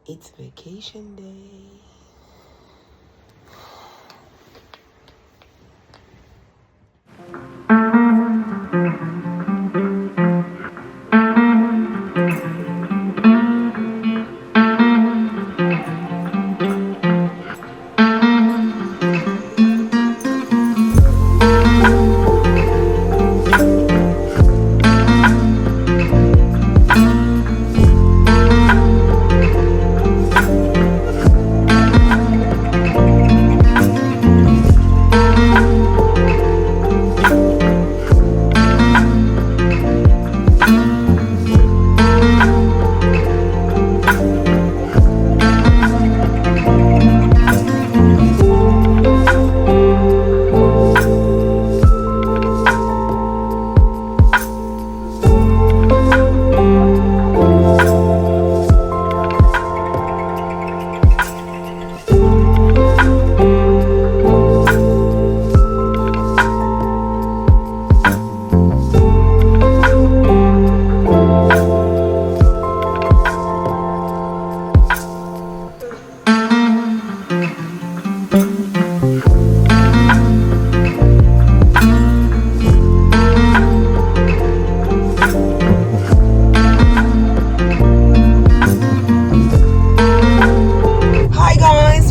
It's vacation day.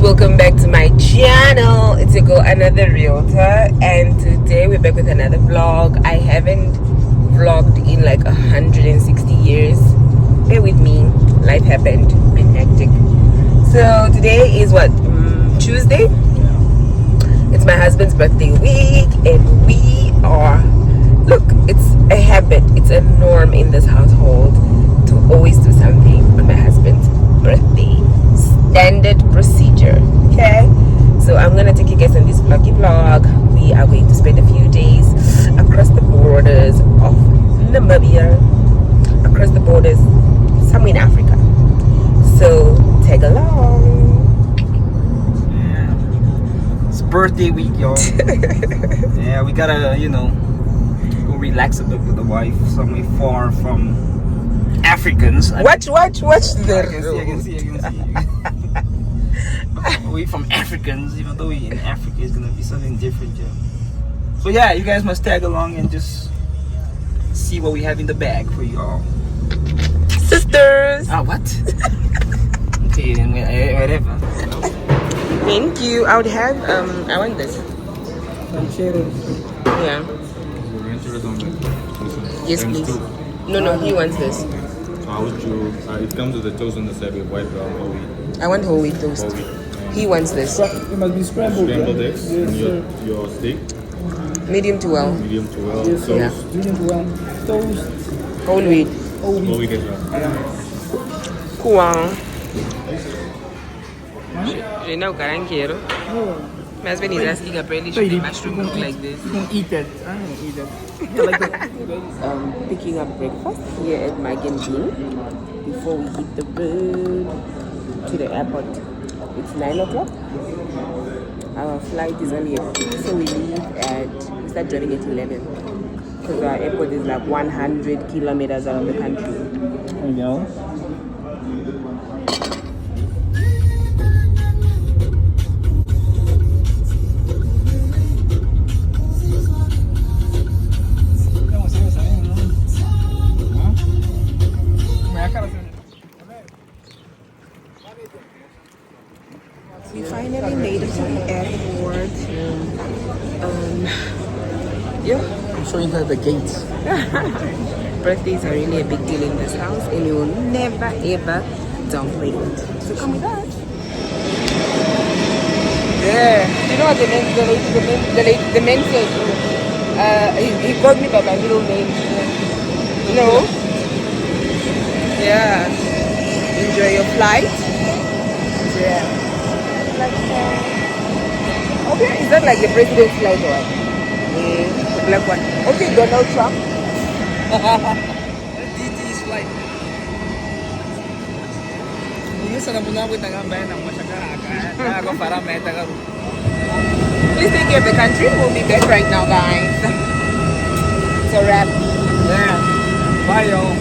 Welcome back to my channel. It's your girl, another realtor, and today we're back with another vlog. I haven't vlogged in like 160 years. Bear with me, life happened, been hectic. So today is what, Tuesday? It's my husband's birthday week, and we are, look, it's a habit, it's a norm in this household to always do something on my husband's birthday. Standard procedure. Okay, so I'm gonna take you guys on this vloggy vlog. We are going to spend a few days across the borders of Namibia, across the borders somewhere in Africa. So tag along. Yeah, it's birthday week, y'all. Yeah, we gotta, go relax a bit with the wife, somewhere far from Africans. Watch I the can see. Away from Africans, even though in Africa is gonna be something different, yeah. So yeah, you guys must tag along and just see what we have in the bag for y'all. sisters. Ah, what? Okay, then whatever. Thank you. I would have I want this. Yeah. Yes, please. No, he wants this. How would you? It comes with the toast on the side with white brown whole wheat. I want whole wheat toast. Whole wheat. He wants this. It must be scrambled. Scrambled eggs and your steak, Medium to well. medium to well. Yes, So Yeah. medium well. Toast. Whole wheat. Oh, whole wheat as well. Cool. You know, garanquero. My husband is asking apparently should the mushroom look like this. You can eat it. I don't eat it. Yeah, like that. Picking up breakfast here at Mike and Bean before we hit the road to the airport. It's 9 o'clock. Our flight is only at 2, so we start joining at 11. Because our airport is like 100 kilometers out of the country. There you go. We finally made it to the airport. Yeah. I'm showing her the gates. Birthdays are really a big deal in this house, and we will never ever downplay it. So come with us. Yeah. You know what the man said? He called me by my middle name. No. Yeah. Enjoy your flight. Yeah. Okay, is that like the president's flight or what? The black one. Okay, Donald Trump. DT's flight. Please take care of the country. We'll be back right now, guys. It's a wrap. Yeah. Bye, y'all.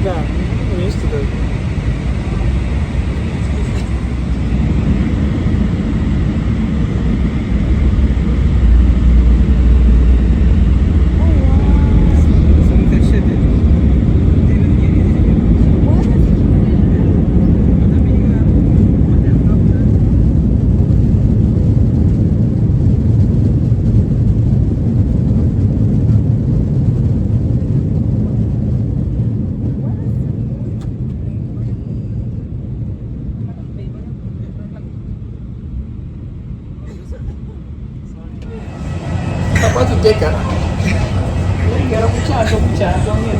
Yeah, I'm used to that.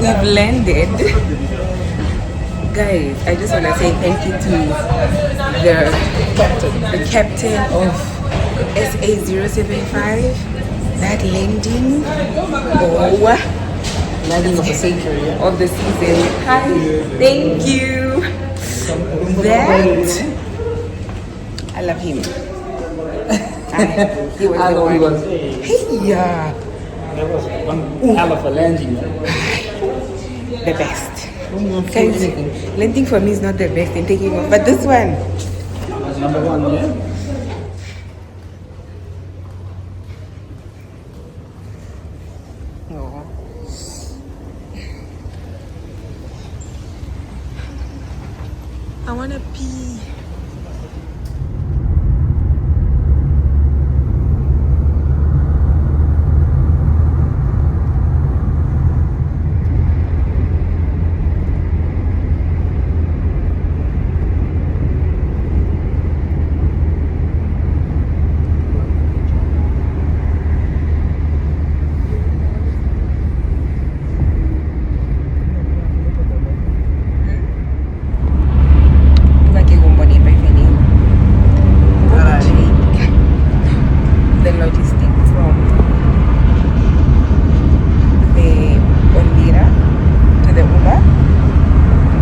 We've landed. Guys, I just want to say thank you to the captain of SA075. That landing, Landing of the century, yeah. of the season. Hi, thank you. That I love him. He was the one. Hey, yeah, That was one hell of a landing. the best. Guys, landing for me is not the best in taking off, but this one. Was number one, yeah? Oh. I wanna pee. The logistics from the Ondira to the Uber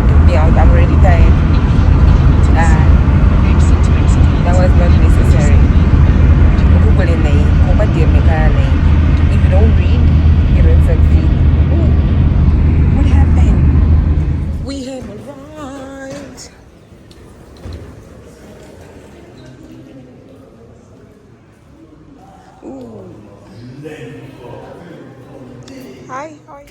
took me out. I'm already tired. That was not necessary. If you don't read, you don't succeed. Ooh, what happened? We have arrived. Ooh. Hi, how are you?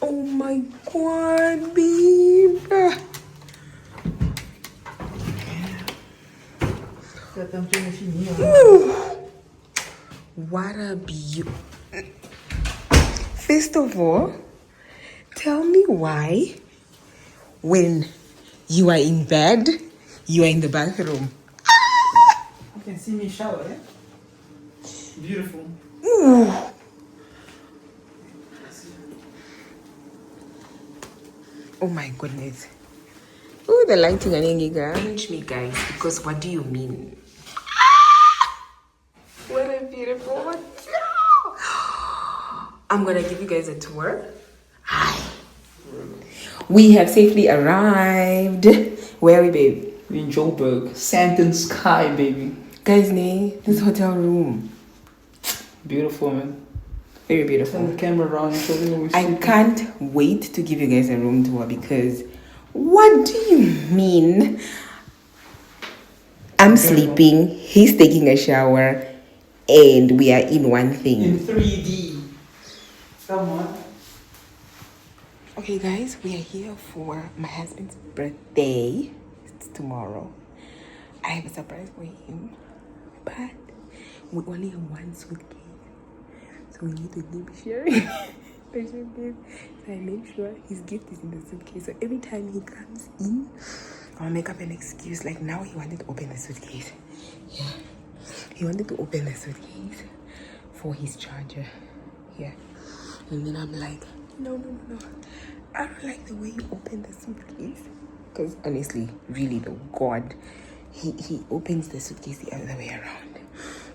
Oh my god, babe. What a beauty. First of all, tell me why when you are in bed, you are in the bathroom. You can see me shower, yeah? Beautiful. Ooh. Oh my goodness. Oh, the lighting on Punch me, guys, because what do you mean? What a beautiful hotel. I'm gonna give you guys a tour. Hi. We have safely arrived. Where are we, babe? We in Joburg. Sand and sky, baby. Guys, this hotel room. Beautiful, man. Very beautiful. Turn the camera around and show them what we I can't wait to give you guys a room tour because what do you mean? I'm sleeping, he's taking a shower, and we are in one thing. in 3D. Come on. Okay, guys, we are here for my husband's birthday. It's tomorrow. I have a surprise for him, but we only have one suitcase. So we need to keep sharing the suitcase. So I made sure his gift is in the suitcase. So every time he comes in, I'll make up an excuse. Like now he wanted to open the suitcase. Yeah. He wanted to open the suitcase for his charger. Yeah. And then I'm like, no. I don't like the way you open the suitcase. Because honestly, really though, God, he opens the suitcase the other way around.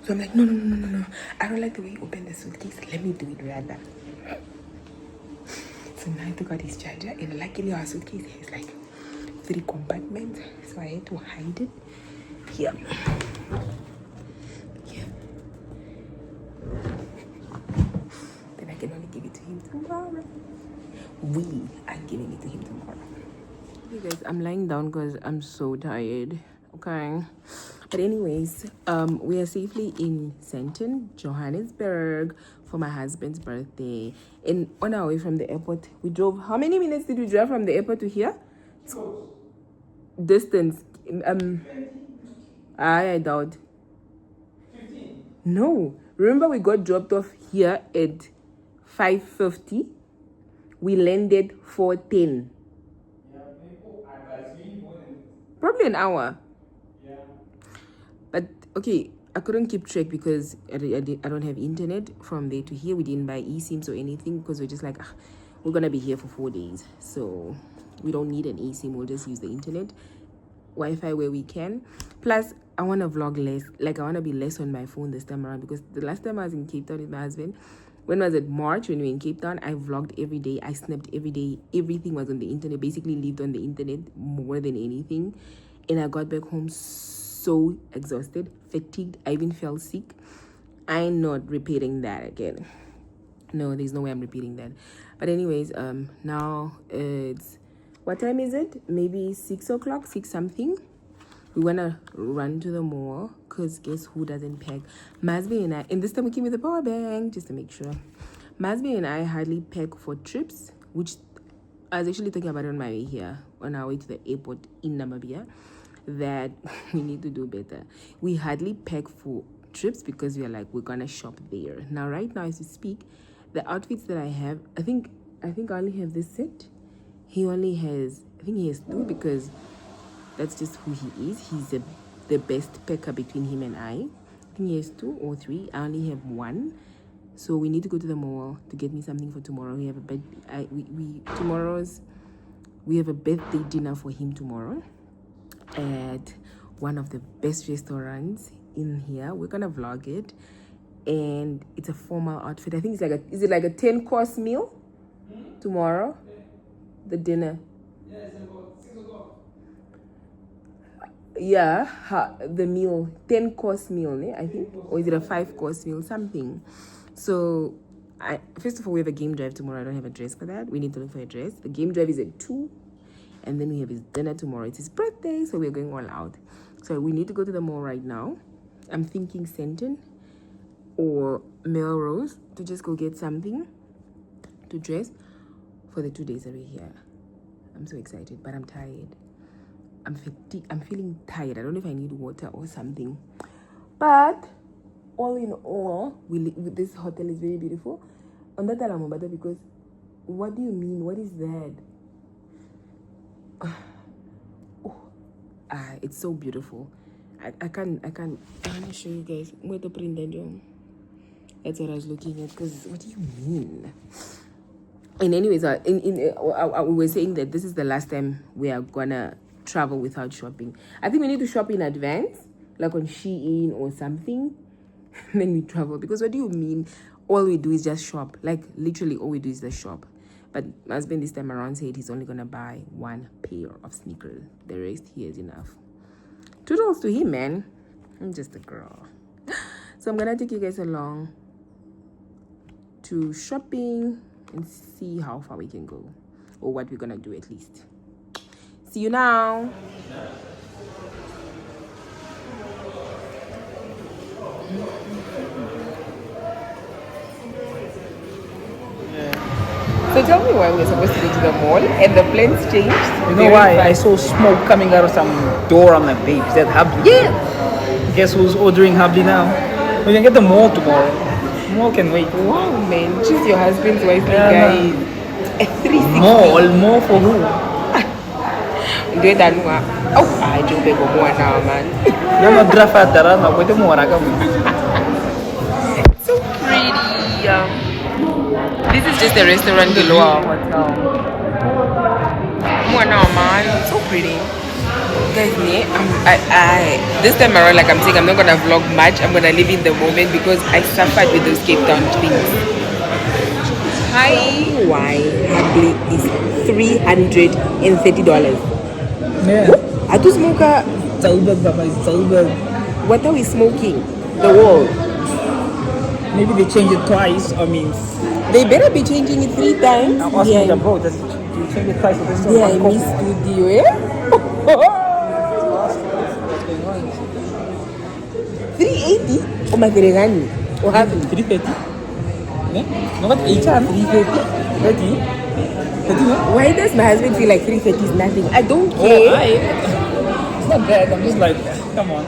So I'm like, no. I don't like the way he opened the suitcase. Let me do it rather. So now I took out his charger, and luckily our suitcase has like 3 compartments, so I had to hide it here. Then I can only give it to him tomorrow. We are giving it to him tomorrow. Hey guys, I'm lying down because I'm so tired. Okay. But anyways, we are safely in Sandton, Johannesburg, for my husband's birthday. And on our way from the airport, we drove. How many minutes did we drive from the airport to here? Distance. I doubt. 15. No. Remember we got dropped off here at 5:50. We landed 4:10. Probably an hour. Yeah. But okay, I couldn't keep track because I don't have internet from there to here. We didn't buy eSIMs or anything because we're just like, we're gonna be here for 4 days, so we don't need an eSIM. We'll just use the internet, Wi-Fi where we can. Plus, I want to vlog less. Like, I want to be less on my phone this time around because the last time I was in Cape Town with my husband, when was it? March, when we were in Cape Town, I vlogged every day. I snapped every day. Everything was on the internet. Basically lived on the internet more than anything. And I got back home so exhausted, fatigued. I even felt sick. I'm not repeating that again. No, there's no way I'm repeating that. But anyways, now it's, what time is it? Maybe 6 o'clock, 6 something. We want to run to the mall because guess who doesn't pack? Masby and I, and this time we came with a power bank just to make sure. Masby and I hardly pack for trips, which I was actually talking about on my way here, on our way to the airport in Namibia, that we need to do better. We hardly pack for trips because we are like, we're going to shop there. Now, right now, as we speak, the outfits that I have, I think I only have this set. He only has, I think he has 2 because that's just who he is. He's the best packer between him and I. I think he has 2 or 3. I only have 1. So we need to go to the mall to get me something for tomorrow. We have a we have a birthday dinner for him tomorrow at one of the best restaurants in here. We're gonna vlog it, and it's a formal outfit. I think it's like is it like a 10-course meal tomorrow? The dinner. Yeah, it's about 6 o'clock. Yeah, the meal, 10-course meal, I think, or is it a 5-course meal, something. So first of all, we have a game drive tomorrow. I don't have a dress for that. We need to look for a dress. The game drive is at 2, and then we have his dinner tomorrow. It's his birthday, so we're going all out. So we need to go to the mall right now. I'm thinking Sandton or Melrose to just go get something to dress for the 2 days that we're here. I'm so excited, but I'm tired. I'm feeling tired. I don't know if I need water or something. But all in all, this hotel is very beautiful. On that Alamobada, because what do you mean? What is that? It's so beautiful. I want to show you guys. Where to print that job? That's what I was looking at. Because what do you mean? And anyways, we were saying that this is the last time we are gonna travel without shopping. I think we need to shop in advance, like on Shein or something. Then we travel, because what do you mean all we do is just shop? Like literally all we do is just shop. But my husband this time around said he's only gonna buy 1 pair of sneakers. The rest here is enough. Toodles to him, man. I'm just a girl. So I'm gonna take you guys along to shopping and see how far we can go, or what we're gonna do at least. See you now. So tell me why we're supposed to go to the mall and the plans changed. You know why? I saw smoke coming out of some door on my babe. Is that Habli? Yeah. Guess who's ordering Habli now? We can get the mall tomorrow. Mall can wait. Wow, man. Choose your husband's wisely, guys. A 360. Mall for who? Do it and oh, I do beg more now, man. You're not draft darama. Wait a more. So pretty. This is just a restaurant below our hotel. one now, man. So pretty. Guys, me, this time around, like I'm saying, I'm not gonna vlog much. I'm gonna live in the moment because I suffered with those Cape Town things. Hi, why Hadley is $330. Yeah. I do smoke a. Zalberg, Baba, it's Zalberg. What are we smoking? The wall. Maybe they changed it twice. I mean, They better be changing it 3 times. I'm asking Yeah, them, bro, does it change it twice for this one? yeah, One Miss coffee? Studio, eh? What's going on? 380? Oh my god, what happened? 330? Yeah? No, what? 8 330? 30? 30, no? Why does my husband feel like 330 is nothing? I don't Oh, care. it's not bad. I'm just like, come on.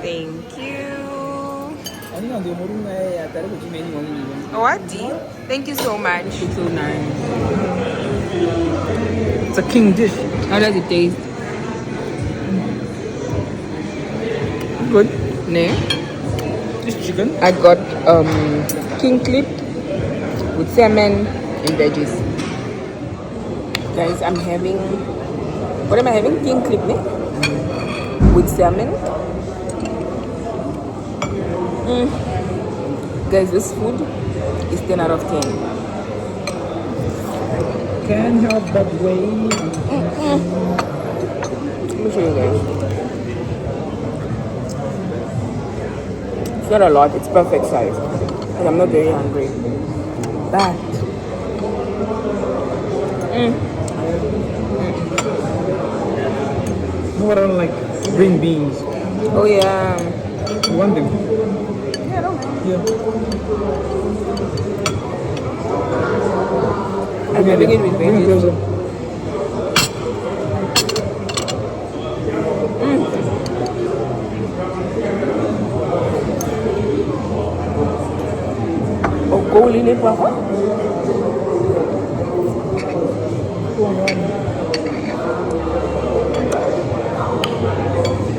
Thank you. I think I'm the one I tell you many money. What? Thank you so much. It's so nice. It's a king dish. How does it taste? Good. No. This chicken. I got king clip with salmon and veggies. Guys, I'm having. What am I having? King clip, ne? With salmon. Guys, this food is 10 out of 10. Can't help but wait. Let me show you guys. It's not a lot, it's perfect size. And I'm not very hungry. But More on like green beans. oh yeah. You want them? Yeah, I don't mind. Yeah. I'm having it with Bring it veggies. closer. Oh, goal in it, Papa?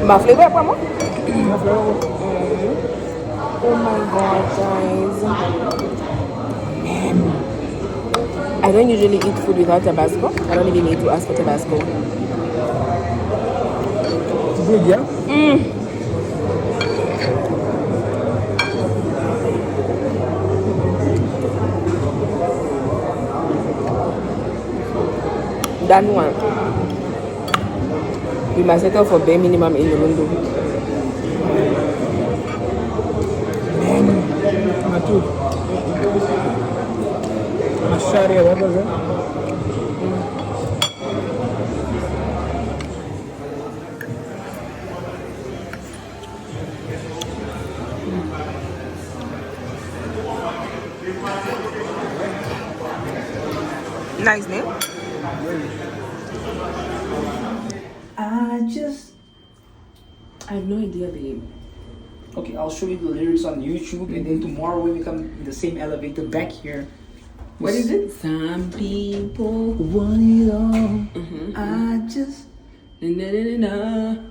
My flavor, Papa? Oh my god, guys. I don't usually eat food without Tabasco. I don't even need to ask for Tabasco. It's good, yeah? That one. We must settle for bare minimum in the window. My tooth. My sharia, what was it? Nice name. I have no idea, babe. Okay, I'll show you the lyrics on YouTube, and then tomorrow when we come in the same elevator back here. What is it? Some people Want it all. Mhm. I just na na na na.